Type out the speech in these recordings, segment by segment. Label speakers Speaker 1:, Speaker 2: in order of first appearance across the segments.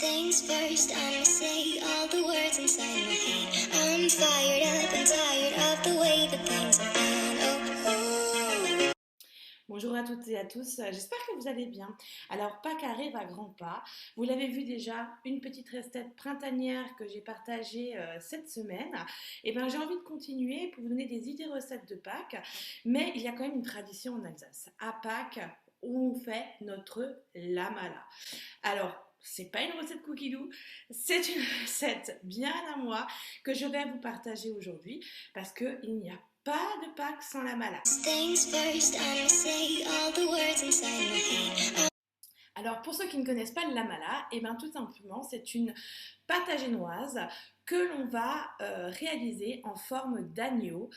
Speaker 1: things first, I'ma say all the words inside my head. I'm fired up and tired of the way that things have been. Oh.
Speaker 2: Bonjour à toutes et à tous, j'espère que vous allez bien. Alors Pâques arrive à grands pas, vous l'avez vu déjà, une petite recette printanière que j'ai partagée cette semaine. Et bien j'ai envie de continuer pour vous donner des idées recettes de Pâques, mais il y a quand même une tradition en Alsace. À Pâques, on fait notre lamala. Alors, c'est pas une recette cookidou, c'est une recette bien à moi que je vais vous partager aujourd'hui parce qu'il n'y a pas de Pâques sans la mala.
Speaker 1: Things first, I'ma say all the words inside my head.
Speaker 2: Alors pour ceux qui ne connaissent pas le lamala, et bien tout simplement c'est une pâte à génoise que l'on va réaliser en forme d'agneau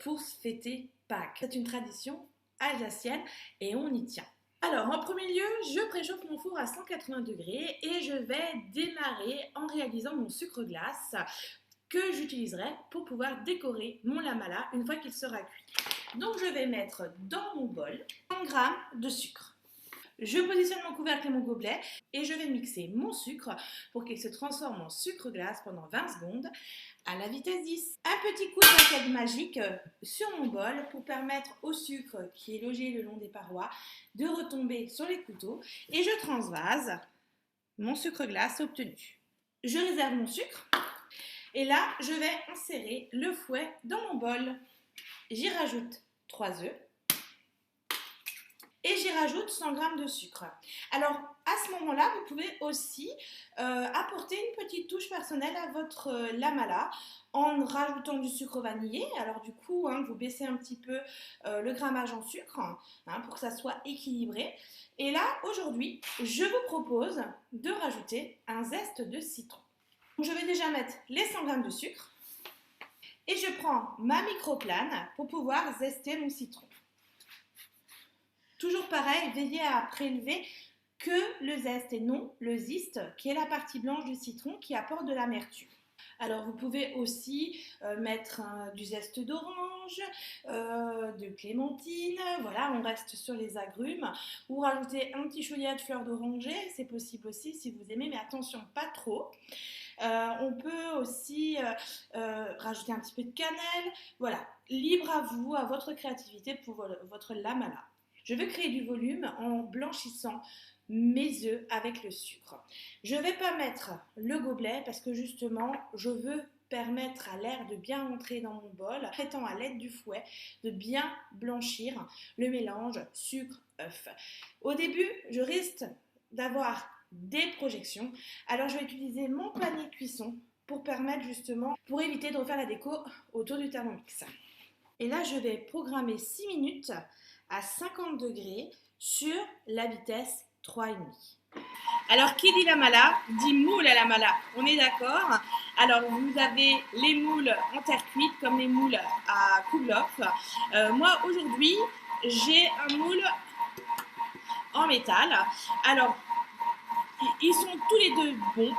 Speaker 2: pour fêter Pâques. C'est une tradition alsacienne et on y tient. Alors en premier lieu, je préchauffe mon four à 180 degrés et je vais démarrer en réalisant mon sucre glace que j'utiliserai pour pouvoir décorer mon lamala une fois qu'il sera cuit. Donc je vais mettre dans mon bol 100 g de sucre. Je positionne mon couvercle et mon gobelet et je vais mixer mon sucre pour qu'il se transforme en sucre glace pendant 20 secondes à la vitesse 10. Un petit coup de baguette magique sur mon bol pour permettre au sucre qui est logé le long des parois de retomber sur les couteaux et je transvase mon sucre glace obtenu. Je réserve mon sucre et là je vais insérer le fouet dans mon bol. J'y rajoute 3 œufs. Et j'y rajoute 100 g de sucre. Alors, à ce moment-là, vous pouvez aussi apporter une petite touche personnelle à votre lamala en rajoutant du sucre vanillé. Alors du coup, vous baissez un petit peu le grammage en sucre pour que ça soit équilibré. Et là, aujourd'hui, je vous propose de rajouter un zeste de citron. Donc, je vais déjà mettre les 100 g de sucre et je prends ma microplane pour pouvoir zester mon citron. Toujours pareil, veillez à prélever que le zeste et non le zeste, qui est la partie blanche du citron qui apporte de l'amertume. Alors vous pouvez aussi mettre du zeste d'orange, de clémentine, voilà, on reste sur les agrumes, ou rajouter un petit chouïa de fleur d'oranger, c'est possible aussi si vous aimez, mais attention, pas trop. On peut aussi rajouter un petit peu de cannelle, voilà, libre à vous, à votre créativité pour votre lamala. Je veux créer du volume en blanchissant mes œufs avec le sucre. Je ne vais pas mettre le gobelet parce que justement, je veux permettre à l'air de bien entrer dans mon bol, traitant à l'aide du fouet de bien blanchir le mélange sucre-œuf. Au début, je risque d'avoir des projections, alors je vais utiliser mon panier de cuisson pour permettre justement, pour éviter de refaire la déco autour du Thermomix. Et là, je vais programmer 6 minutes à 50 degrés sur la vitesse 3,5. Alors, qui dit lamala, dit moule à lamala. On est d'accord? Alors, vous avez les moules en terre cuite comme les moules à Kouglof. Moi, aujourd'hui, j'ai un moule en métal. Alors, ils sont tous les deux bons.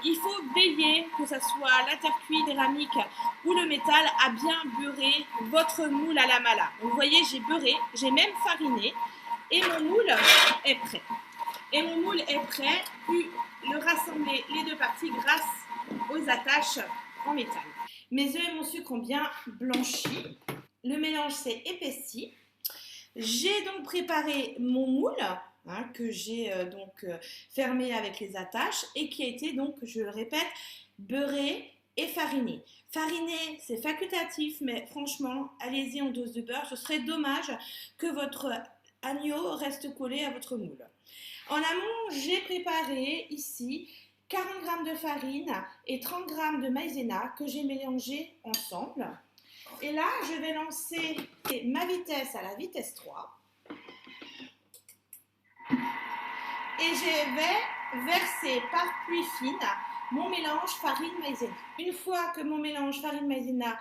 Speaker 2: Il faut veiller que ce soit la terre cuite céramique ou le métal à bien beurrer votre moule à la mala. Vous voyez, j'ai beurré, j'ai même fariné et mon moule est prêt. Et mon moule est prêt, puis le rassembler les deux parties grâce aux attaches en métal. Mes œufs et mon sucre ont bien blanchi. Le mélange s'est épaissi. J'ai donc préparé mon moule que j'ai fermé avec les attaches et qui a été donc, je le répète, beurré et fariné. Fariné, c'est facultatif, mais franchement, allez-y en dose de beurre. Ce serait dommage que votre agneau reste collé à votre moule. En amont, j'ai préparé ici 40 g de farine et 30 g de maïzena que j'ai mélangé ensemble. Et là, je vais lancer ma vitesse à la vitesse 3. Et je vais verser par pluie fine mon mélange farine-maïzena. Une fois que mon mélange farine-maïzena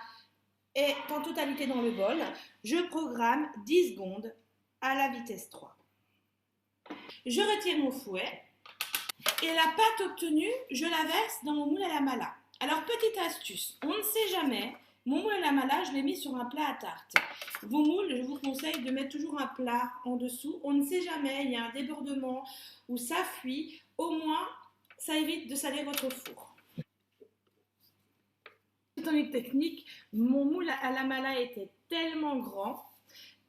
Speaker 2: est en totalité dans le bol, je programme 10 secondes à la vitesse 3. Je retire mon fouet et la pâte obtenue, je la verse dans mon moule à la mala. Alors, petite astuce, on ne sait jamais, mon moule à la mala, je l'ai mis sur un plat à tarte. Vos moules, je vous conseille de mettre toujours un plat en dessous. On ne sait jamais, il y a un débordement ou ça fuit. Au moins, ça évite de saler votre four. Étant une technique, mon moule à la mala était tellement grand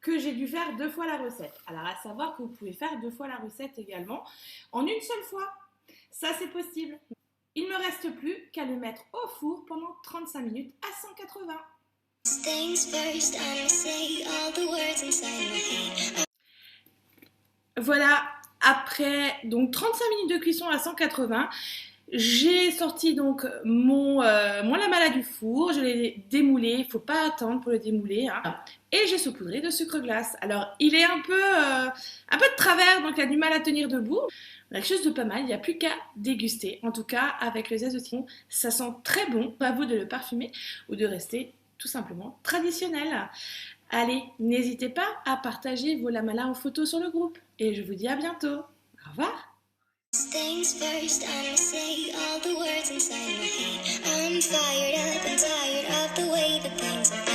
Speaker 2: que j'ai dû faire 2 fois la recette. Alors à savoir que vous pouvez faire 2 fois la recette également en une seule fois. Ça c'est possible. Il ne me reste plus qu'à le mettre au four pendant 35 minutes à 180. Voilà, après donc 35 minutes de cuisson à 180, j'ai sorti donc mon lamala du four, je l'ai démoulé, il ne faut pas attendre pour le démouler, hein, et j'ai saupoudré de sucre glace. Alors il est un peu de travers, donc il a du mal à tenir debout. Quelque chose de pas mal, il n'y a plus qu'à déguster. En tout cas, avec le zeste de citron, ça sent très bon. À vous de le parfumer ou de rester tout simplement traditionnel. Allez, n'hésitez pas à partager vos lamala en photo sur le groupe. Et je vous dis à bientôt. Au revoir.
Speaker 1: Things first, I'ma say all the words inside my head. I'm fired up and tired of the way that things are.